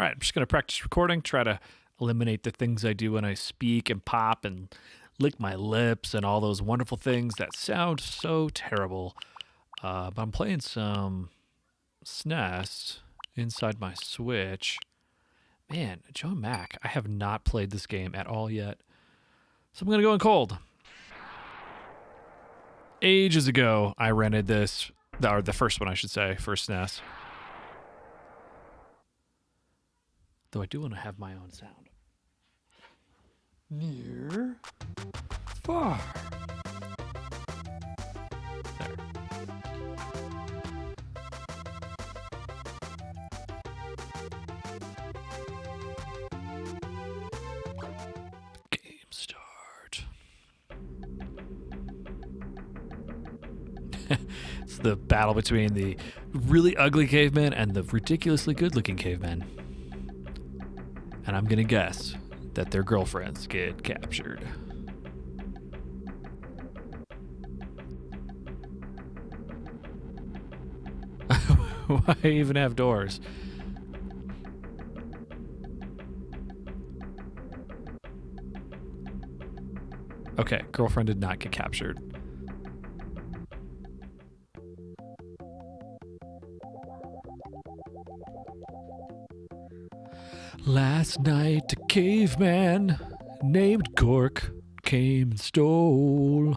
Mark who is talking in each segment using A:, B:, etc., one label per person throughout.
A: right, I'm just going to practice recording, try to eliminate the things I do when I speak and pop and lick my lips and all those wonderful things that sound so terrible. But I'm playing some SNES inside my Switch. Man, Joe and Mac, I have not played this game at all yet. So I'm going to go in cold. Ages ago, I rented this, or the first one I should say, for SNES. Though I do want to have my own sound. Near, far. There. Game start. It's the battle between the really ugly caveman and the ridiculously good-looking caveman. And I'm gonna guess that their girlfriends get captured. Why even have doors? Okay, girlfriend did not get captured. Last night a caveman named Gork came and stole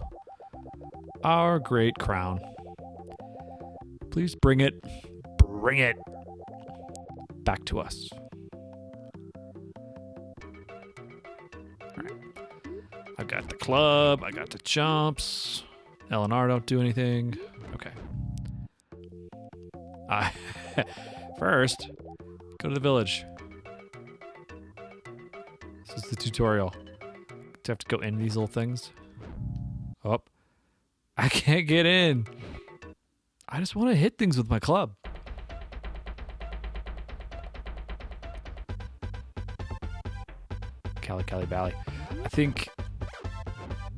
A: our great crown. Please bring it back to us. All right. I've got the club, I got the chumps. L and R don't do anything. Okay. First, go to the village. This is the tutorial. Do I have to go in these little things? Oh. I can't get in. I just want to hit things with my club. Cali Bally. I think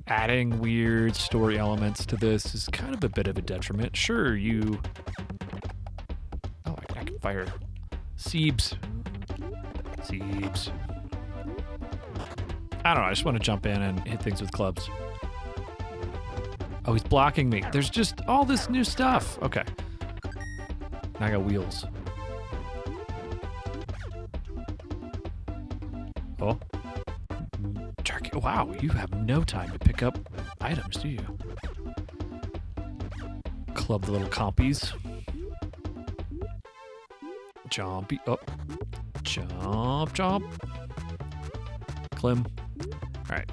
A: adding weird story elements to this is kind of a bit of a detriment. Sure, you... Oh, I can fire Seebs. I don't know, I just want to jump in and hit things with clubs. Oh, he's blocking me. There's just all this new stuff. Okay. Now I got wheels. Oh. Wow, you have no time to pick up items, do you? Club the little compies. Jumpy. Oh. Jump. Clim. Alright.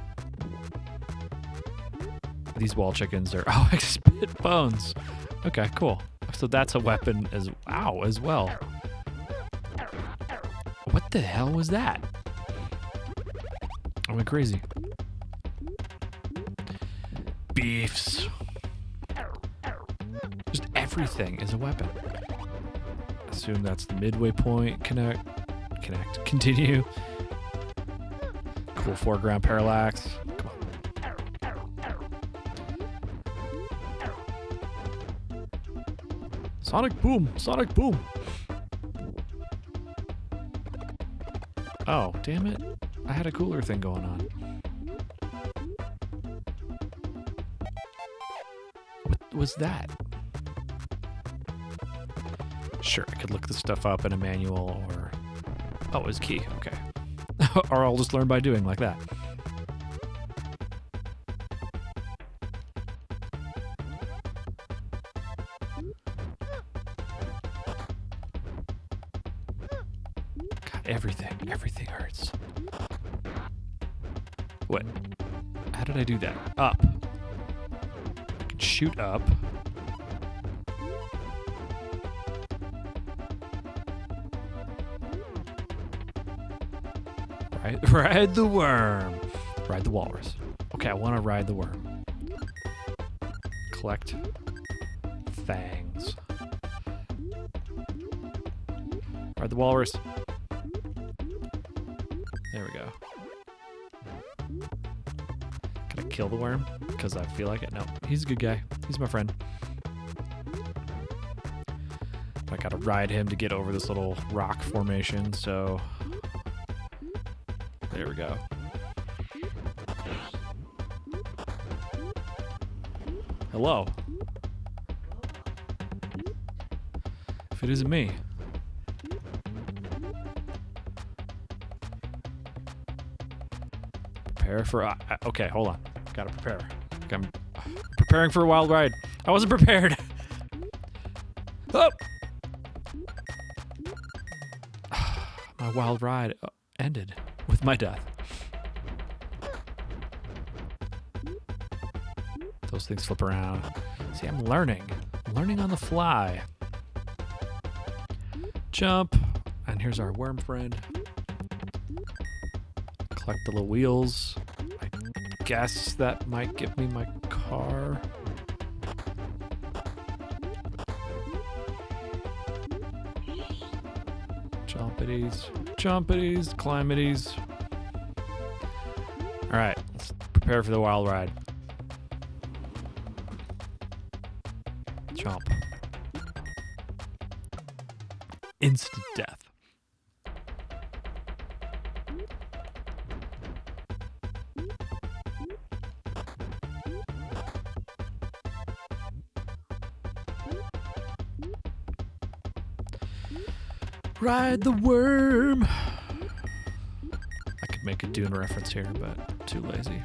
A: These wall chickens are... Oh, I spit bones. Okay, cool. So that's a weapon as well. What the hell was that? I went crazy. Beefs. Just everything is a weapon. Assume that's the midway point. Connect. Continue. Cool foreground parallax. Come on. Sonic boom. Oh, damn it. I had a cooler thing going on. What was that? Sure, I could look this stuff up in a manual or... Oh, it was key. Okay. Or I'll just learn by doing like that. God, everything hurts. What? How did I do that? Up. I can shoot up. Ride the worm. Ride the walrus. Okay, I want to ride the worm. Collect fangs. Ride the walrus. There we go. Can I kill the worm? Because I feel like it. No, he's a good guy. He's my friend. I Gotta ride him to get over this little rock formation, so there we go. Hello. If it isn't me. Prepare for... okay, hold on. Gotta prepare. I'm preparing for a wild ride. I wasn't prepared. Oh! My wild ride ended with my death. Those things flip around. See, I'm learning. I'm learning on the fly. Jump. And here's our worm friend. Collect the little wheels. I guess that might give me my car. Jumpities, jumpities, climbities. All right, let's prepare for the wild ride. Jump. Instant death. Ride the worm. I could make a Dune reference here, but I'm too lazy.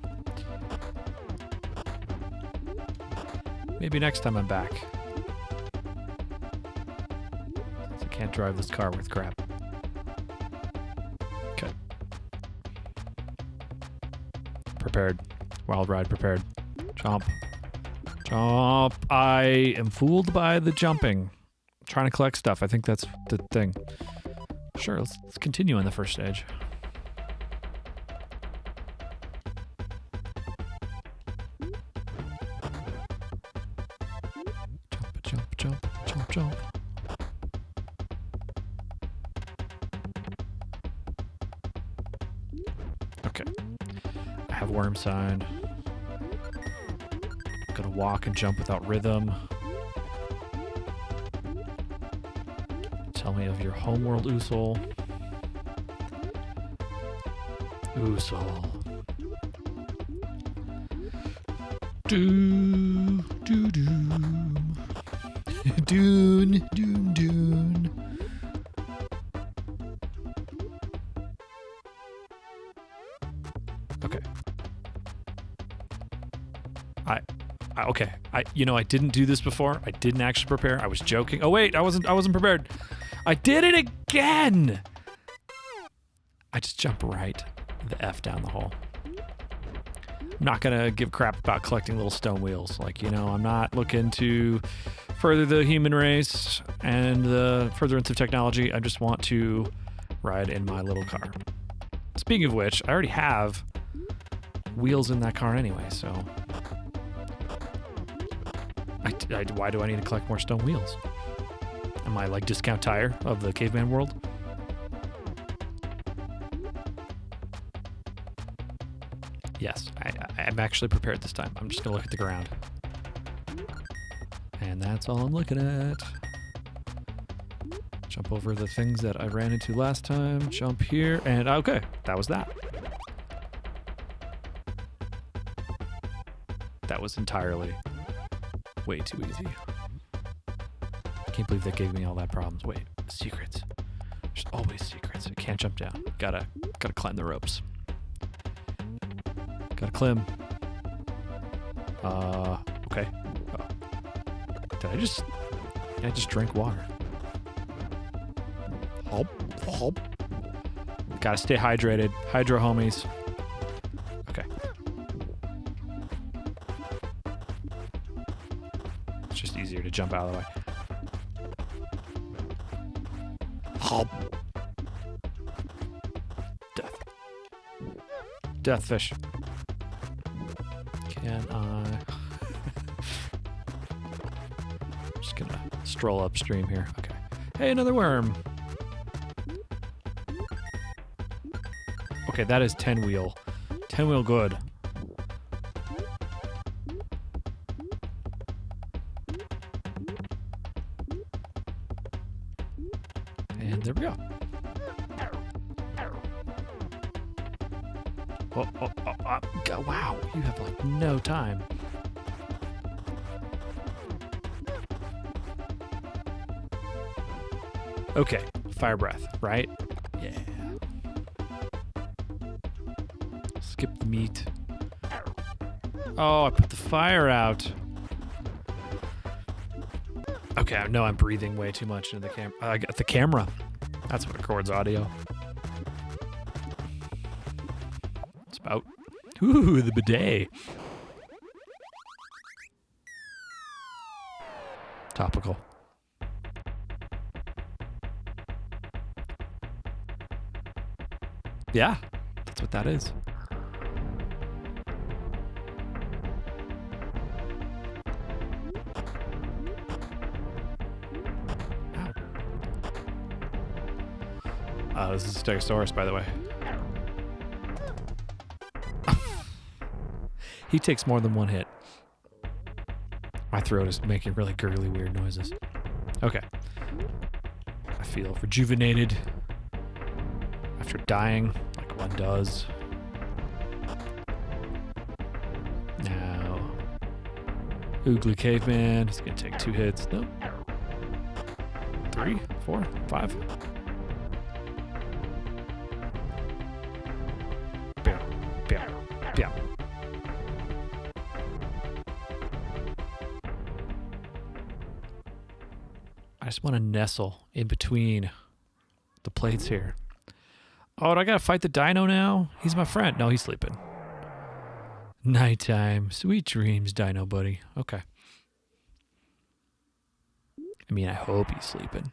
A: Maybe next time I'm back. Since I can't drive this car with crap. Okay. Prepared. Wild ride prepared. Jump. Jump. I am fooled by the jumping. I'm trying to collect stuff. I think that's the thing. Sure, let's continue on the first stage. Jump, jump, jump, jump, jump. Okay. I have worm sign. I'm gonna walk and jump without rhythm. Tell me of your homeworld, Usul. Usul. Doo, doo, doom. Dune, dune, dune. Okay. Okay. I didn't do this before. I didn't actually prepare. I was joking. Oh wait, I wasn't prepared. I did it again! I just jump right the F down the hole. I'm not gonna give crap about collecting little stone wheels. I'm not looking to further the human race and the furtherance of technology. I just want to ride in my little car. Speaking of which, I already have wheels in that car anyway, so... why do I need to collect more stone wheels? Am I like Discount Tire of the caveman world? Yes, I'm actually prepared this time. I'm just gonna look at the ground. And that's all I'm looking at. Jump over the things that I ran into last time. Jump here, and okay, that was that. That was entirely way too easy. I can't believe they gave me all that problems. Wait, secrets. There's always secrets. I can't jump down. Gotta climb the ropes. Gotta climb. Okay. Oh. Did I just drink water? Hop, hop. Gotta stay hydrated. Hydro homies. Okay. It's just easier to jump out of the way. Hop. Death. Death fish. Can I... just gonna stroll upstream here. Okay. Hey, another worm. Okay, that is 10 wheel. 10 wheel good. Yeah. Oh, wow, you have like no time. Okay, fire breath, right? Yeah. Skip the meat. Oh, I put the fire out. Okay, I know I'm breathing way too much into the camera. I got the camera. That's what records audio. Spout. Ooh, the bidet. Topical. Yeah, that's what that is. This is a Stegosaurus, by the way. He takes more than one hit. My throat is making really gurgly, weird noises. Okay. I feel rejuvenated after dying, like one does. Now, Oogly Caveman. He's gonna take 2 hits. Nope. 3, 4, 5. Yeah. I just want to nestle in between the plates here. Oh, do I gotta fight the dino now? He's my friend. No, he's sleeping. Nighttime. Sweet dreams, dino buddy. Okay. I mean, I hope he's sleeping.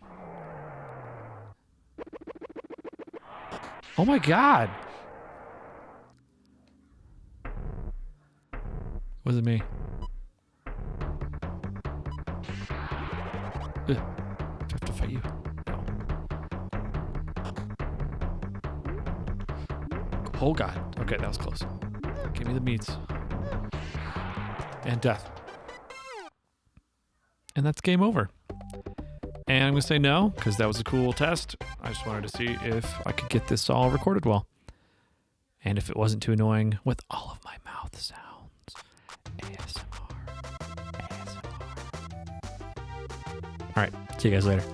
A: Oh my god! Was it me? Do I have to fight you? No. Oh god. Okay, that was close. Give me the meats. And death. And that's game over. And I'm going to say no, because that was a cool test. I just wanted to see if I could get this all recorded well. And if it wasn't too annoying with all of my mouth sounds. ASMR. All right. See you guys later.